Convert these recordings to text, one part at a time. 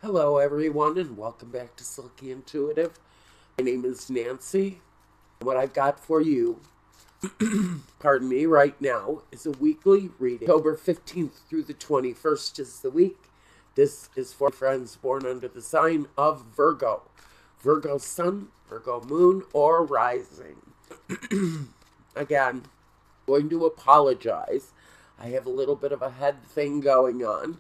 Hello, everyone, and welcome back to Silky Intuitive. My name is Nancy. What I've got for you, pardon me, right now is a weekly reading. October 15th through the 21st is the week. This is for friends born under the sign of Virgo. Virgo sun, Virgo moon, or rising. Again, I'm going to apologize. I have a little bit of a head thing going on.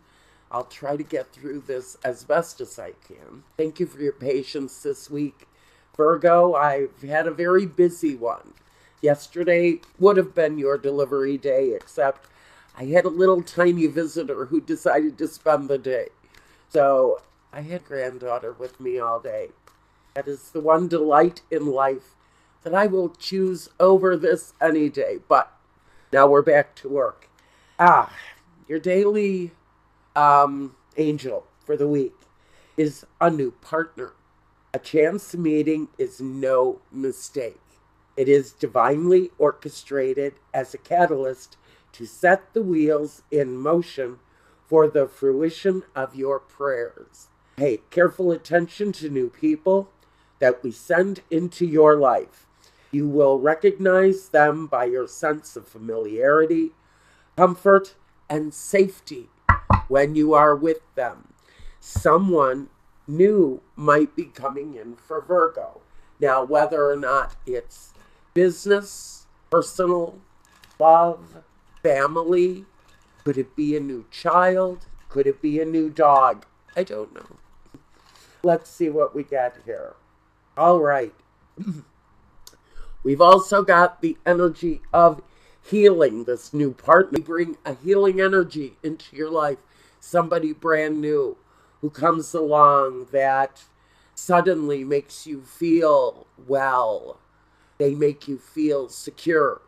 I'll try to get through this as best as I can. Thank you for your patience this week. Virgo, I've had a very busy one. Yesterday would have been your delivery day, except I had a little tiny visitor who decided to spend the day. So I had granddaughter with me all day. That is the one delight in life that I will choose over this any day. But now we're back to work. Your daily angel for the week is a new partner. A chance meeting is no mistake. It is divinely orchestrated as a catalyst to set the wheels in motion for the fruition of your prayers. Pay careful attention to new people that we send into your life. You will recognize them by your sense of familiarity, comfort, and safety when you are with them. Someone new might be coming in for Virgo. Now, whether or not it's business, personal, love, family, could it be a new child? Could it be a new dog? I don't know. Let's see what we get here. All right. We've also got the energy of healing. This new partner, bring a healing energy into your life. Somebody brand new who comes along that suddenly makes you feel well. They make you feel secure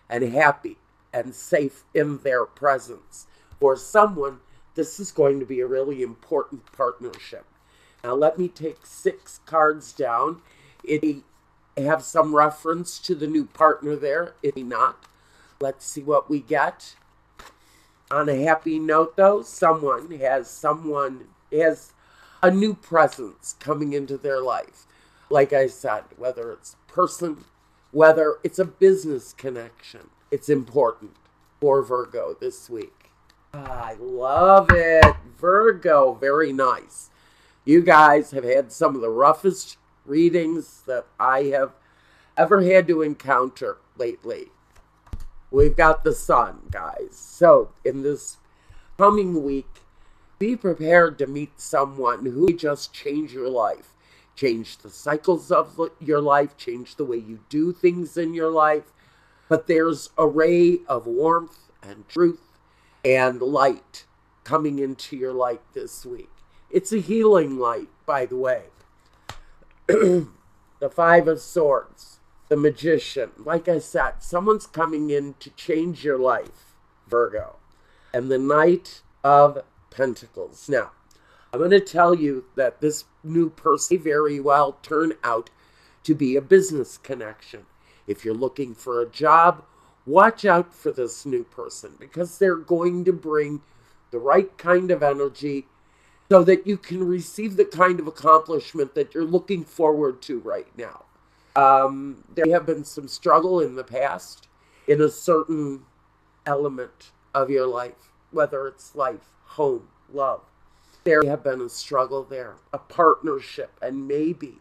and happy and safe in their presence. For someone, this is going to be a really important partnership. Now let me take 6 cards down. It have some reference to the new partner there. It may not. Let's see what we get. On a happy note, though, someone has a new presence coming into their life. Like I said, whether it's person, whether it's a business connection, it's important for Virgo this week. I love it. Virgo, very nice. You guys have had some of the roughest readings that I have ever had to encounter lately. We've got the sun, guys. So in this coming week, be prepared to meet someone who may just change your life, change the cycles of your life, change the way you do things in your life. But there's a ray of warmth and truth and light coming into your life this week. It's a healing light, by the way. The 5 of Swords. The Magician. Like I said, someone's coming in to change your life, Virgo. And the Knight of Pentacles. Now, I'm going to tell you that this new person may very well turn out to be a business connection. If you're looking for a job, watch out for this new person because they're going to bring the right kind of energy so that you can receive the kind of accomplishment that you're looking forward to right now. There have been some struggle in the past in a certain element of your life, whether it's life, home, love. There have been a struggle there, a partnership, and maybe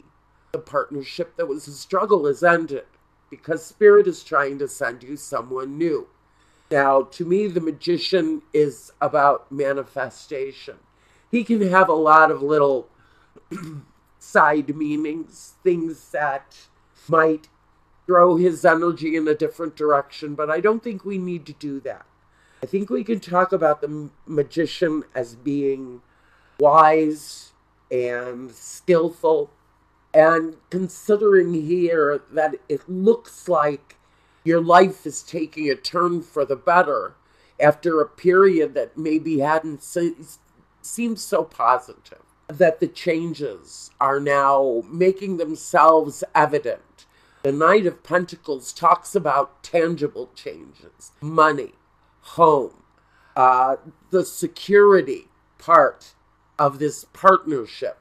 the partnership that was a struggle is ended because Spirit is trying to send you someone new. Now, to me, the Magician is about manifestation. He can have a lot of little side meanings, things that might throw his energy in a different direction, but I don't think we need to do that. I think we can talk about the Magician as being wise and skillful, and considering here that it looks like your life is taking a turn for the better after a period that maybe hadn't seemed so positive, that the changes are now making themselves evident. The Knight of Pentacles talks about tangible changes, money, home, the security part of this partnership.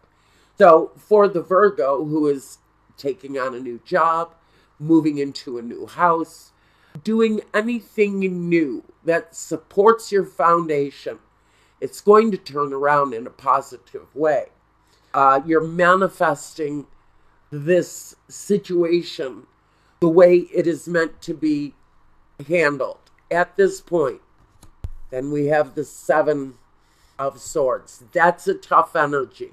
So for the Virgo who is taking on a new job, moving into a new house, doing anything new that supports your foundation, it's going to turn around in a positive way. You're manifesting this situation the way it is meant to be handled. At this point, then we have the Seven of Swords. That's a tough energy.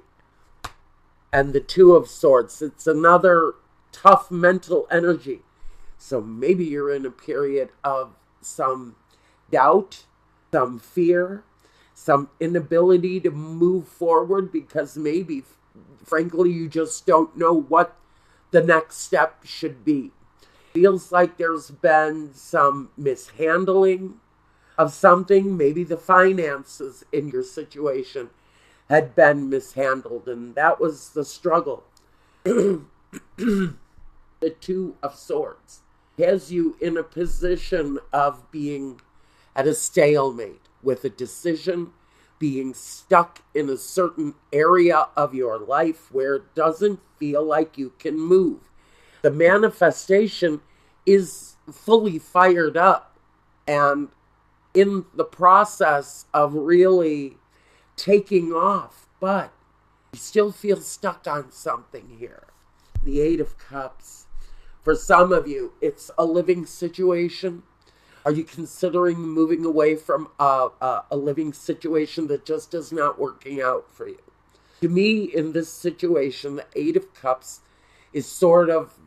And the Two of Swords, it's another tough mental energy. So maybe you're in a period of some doubt, some fear, some inability to move forward because maybe, frankly, you just don't know what the next step should be. Feels like there's been some mishandling of something. Maybe the finances in your situation had been mishandled, and that was the struggle. The Two of Swords has you in a position of being at a stalemate with a decision, being stuck in a certain area of your life where it doesn't feel like you can move. The manifestation is fully fired up and in the process of really taking off, but you still feel stuck on something here. The Eight of Cups. For some of you, it's a living situation. Are you considering moving away from a living situation that just is not working out for you? To me, in this situation, the Eight of Cups is sort of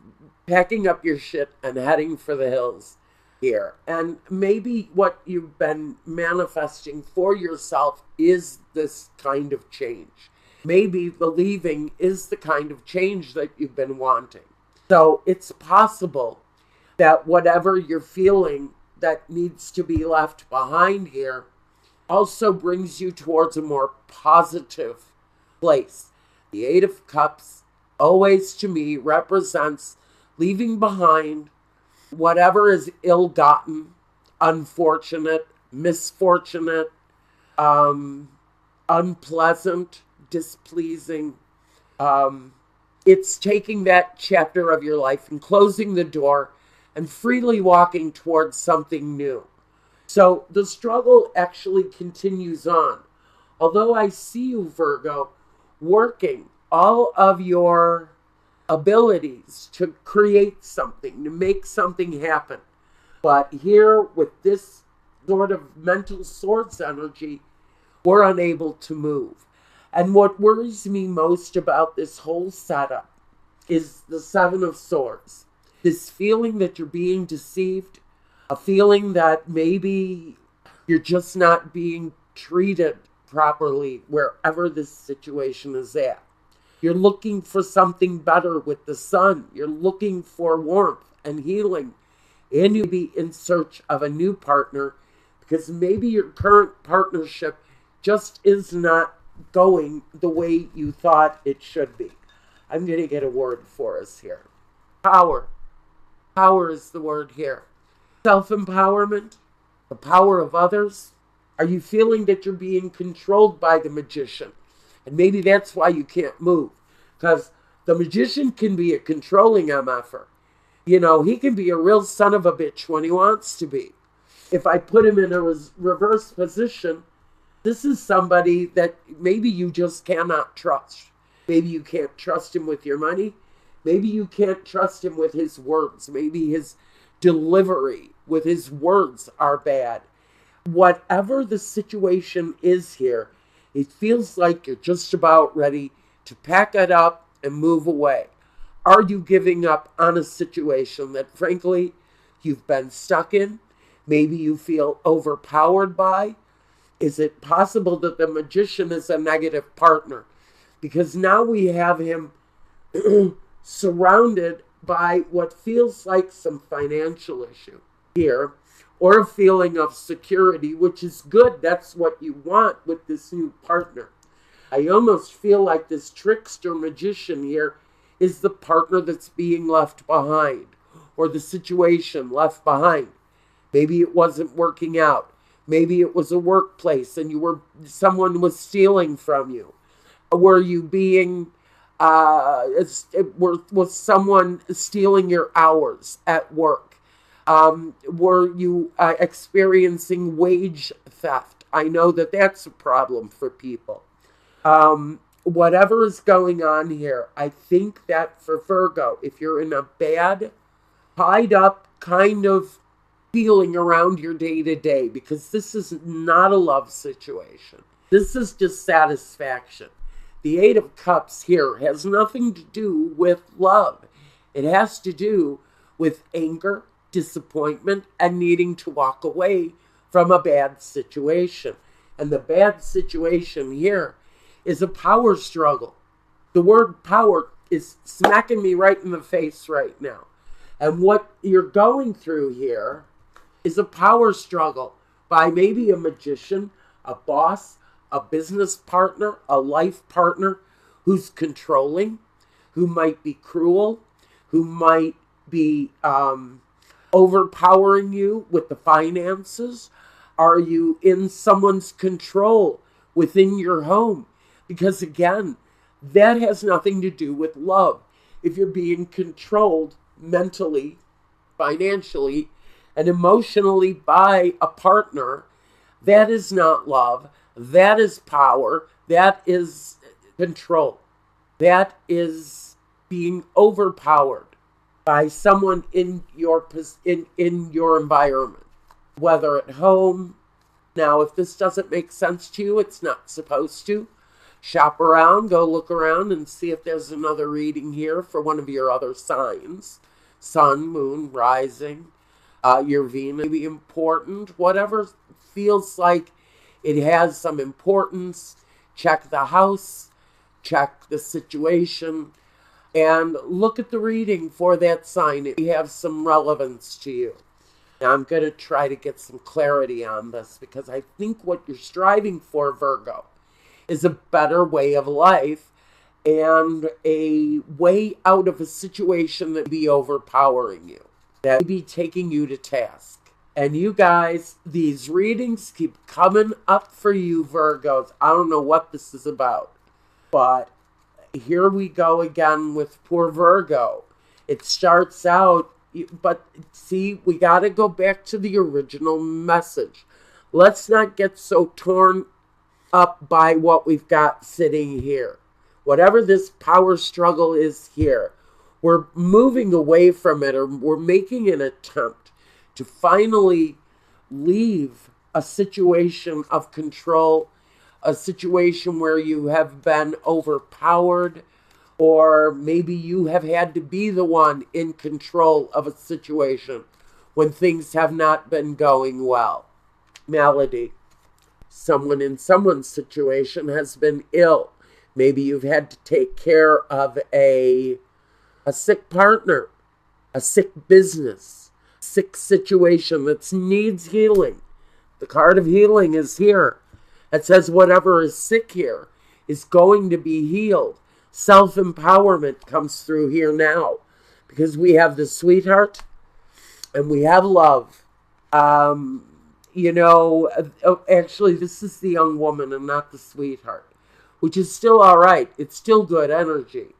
packing up your shit and heading for the hills here. And maybe what you've been manifesting for yourself is this kind of change. Maybe the leaving is the kind of change that you've been wanting. So it's possible that whatever you're feeling that needs to be left behind here also brings you towards a more positive place. The Eight of Cups always to me represents leaving behind whatever is ill-gotten, unfortunate, misfortunate, unpleasant, displeasing. It's taking that chapter of your life and closing the door and freely walking towards something new. So the struggle actually continues on. Although I see you, Virgo, working all of your abilities to create something, to make something happen. But here with this sort of mental swords energy, we're unable to move. And what worries me most about this whole setup is the Seven of Swords. This feeling that you're being deceived, a feeling that maybe you're just not being treated properly wherever this situation is at. You're looking for something better with the sun. You're looking for warmth and healing. And you'll be in search of a new partner because maybe your current partnership just is not going the way you thought it should be. I'm going to get a word for us here. Power. Power is the word here. Self-empowerment, the power of others. Are you feeling that you're being controlled by the magician? And maybe that's why you can't move. Because the magician can be a controlling MFer. You know, he can be a real son of a bitch when he wants to be. If I put him in a reverse position, this is somebody that maybe you just cannot trust. Maybe you can't trust him with your money. Maybe you can't trust him with his words. Maybe his delivery with his words are bad. Whatever the situation is here, it feels like you're just about ready to pack it up and move away. Are you giving up on a situation that, frankly, you've been stuck in? Maybe you feel overpowered by? Is it possible that the magician is a negative partner? Because now we have him surrounded by what feels like some financial issue here, or a feeling of security, which is good. That's what you want with this new partner. I almost feel like this trickster magician here is the partner that's being left behind, or the situation left behind. Maybe it wasn't working out. Maybe it was a workplace and someone was stealing from you. Were you being, was someone stealing your hours at work? Were you experiencing wage theft? I know that that's a problem for people. Whatever is going on here, I think that for Virgo, if you're in a bad, tied up kind of feeling around your day to day, because this is not a love situation. This is dissatisfaction. The Eight of Cups here has nothing to do with love. It has to do with anger, disappointment, and needing to walk away from a bad situation. And the bad situation here is a power struggle. The word power is smacking me right in the face right now. And what you're going through here is a power struggle by maybe a magician, a boss, a business partner, a life partner who's controlling, who might be cruel, who might be overpowering you with the finances. Are you in someone's control within your home? Because again, that has nothing to do with love. If you're being controlled mentally, financially, and emotionally by a partner, that is not love. That is power. That is control. That is being overpowered by someone in your environment, whether at home. Now, if this doesn't make sense to you, it's not supposed to. Shop around, go look around and see if there's another reading here for one of your other signs. Sun, moon, rising, your Venus may be important. Whatever feels like it has some importance, check the house, check the situation, and look at the reading for that sign. It may have some relevance to you. Now, I'm going to try to get some clarity on this because I think what you're striving for, Virgo, is a better way of life and a way out of a situation that would be overpowering you, that would be taking you to task. And you guys, these readings keep coming up for you, Virgos. I don't know what this is about, but here we go again with poor Virgo. It starts out, but see, we got to go back to the original message. Let's not get so torn up by what we've got sitting here. Whatever this power struggle is here, we're moving away from it, or we're making an attempt to finally leave a situation of control, a situation where you have been overpowered, or maybe you have had to be the one in control of a situation when things have not been going well. Melody. Someone in someone's situation has been ill. Maybe you've had to take care of a sick partner, a sick business, sick situation that needs healing. The card of healing is here. It says whatever is sick here is going to be healed. Self-empowerment comes through here now because we have the sweetheart and we have love. Actually, this is the young woman and not the sweetheart, which is still all right. It's still good energy.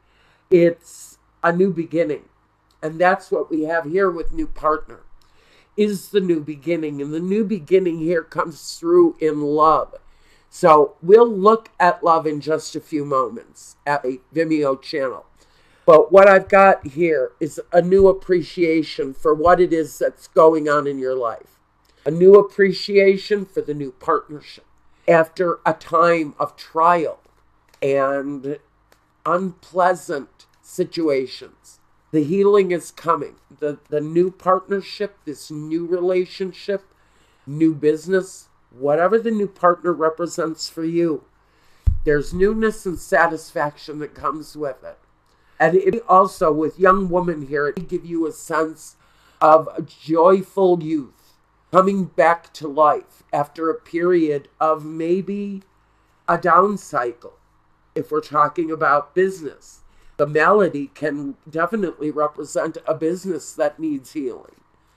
It's a new beginning. And that's what we have here with new partner, is the new beginning. And the new beginning here comes through in love. So we'll look at love in just a few moments at a Vimeo channel. But what I've got here is a new appreciation for what it is that's going on in your life. A new appreciation for the new partnership after a time of trial and unpleasant situations. The healing is coming. The new partnership, this new relationship, new business, whatever the new partner represents for you, there's newness and satisfaction that comes with it. And it also, with young woman here, it give you a sense of a joyful youth coming back to life after a period of maybe a down cycle. If we're talking about business, the melody can definitely represent a business that needs healing,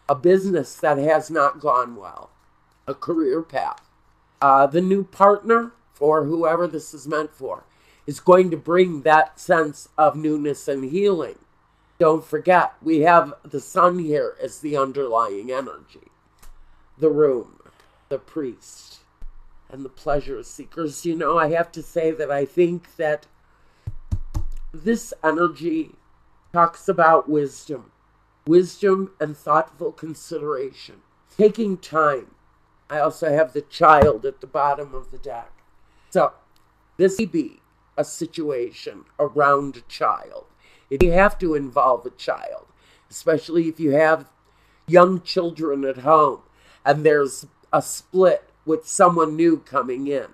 a business that has not gone well, a career path. The new partner, for whoever this is meant for, is going to bring that sense of newness and healing. Don't forget, we have the sun here as the underlying energy. The room, the priest, and the pleasure seekers. You know, I have to say that I think that this energy talks about wisdom. Wisdom and thoughtful consideration. Taking time. I also have the child at the bottom of the deck. So, this may be a situation around a child. You have to involve a child, especially if you have young children at home and there's a split with someone new coming in.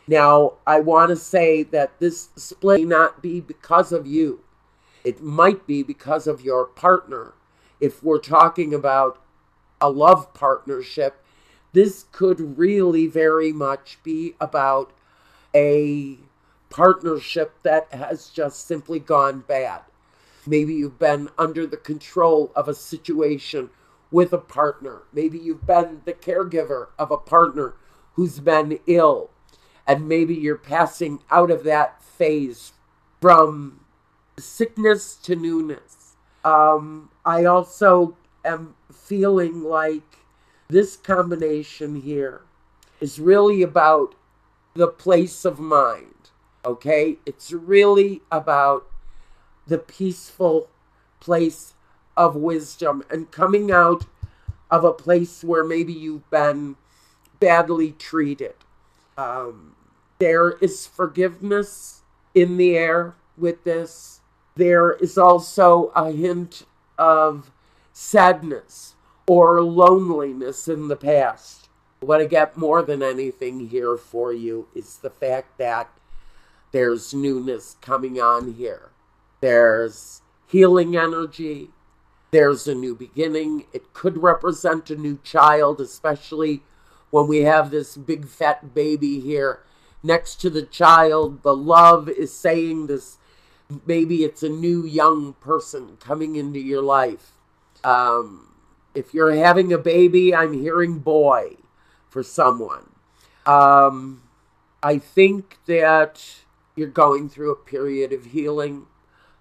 Now, I want to say that this split may not be because of you. It might be because of your partner. If we're talking about a love partnership, this could really very much be about a partnership that has just simply gone bad. Maybe you've been under the control of a situation with a partner. Maybe you've been the caregiver of a partner who's been ill. And maybe you're passing out of that phase from sickness to newness. I also am feeling like this combination here is really about the place of mind, okay? It's really about the peaceful place of wisdom and coming out of a place where maybe you've been badly treated. There is forgiveness in the air with this. There is also a hint of sadness or loneliness in the past. What I get more than anything here for you is the fact that there's newness coming on here. There's healing energy. There's a new beginning. It could represent a new child, especially when we have this big fat baby here next to the child. The love is saying this, maybe it's a new young person coming into your life. If you're having a baby, I'm hearing boy for someone. I think that you're going through a period of healing,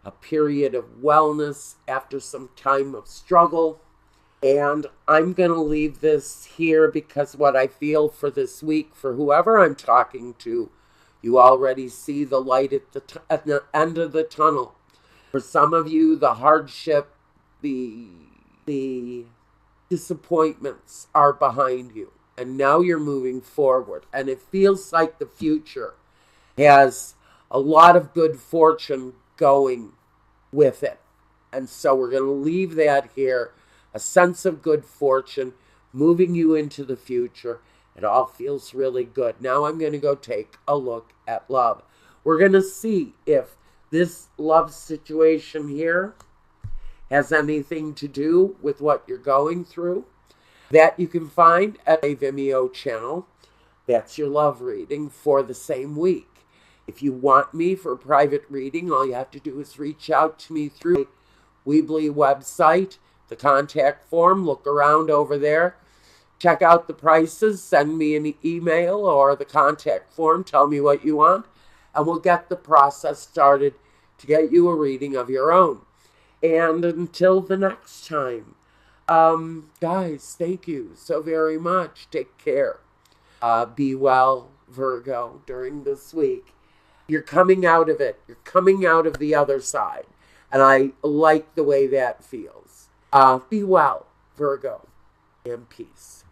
a period of wellness after some time of struggle. And I'm going to leave this here because what I feel for this week, for whoever I'm talking to, you already see the light at the end of the tunnel. For some of you, the hardship, the disappointments are behind you. And now you're moving forward. And it feels like the future has a lot of good fortune going with it. And so we're going to leave that here. A sense of good fortune moving you into the future. It all feels really good. Now I'm going to go take a look at love. We're going to see if this love situation here has anything to do with what you're going through. That you can find at a Vimeo channel. That's your love reading for the same week. If you want me for a private reading, all you have to do is reach out to me through Weebly website, the contact form. Look around over there. Check out the prices. Send me an email or the contact form. Tell me what you want. And we'll get the process started to get you a reading of your own. And until the next time, guys, thank you so very much. Take care. Be well, Virgo, during this week. You're coming out of it. You're coming out of the other side. And I like the way that feels. Be well, Virgo, and peace.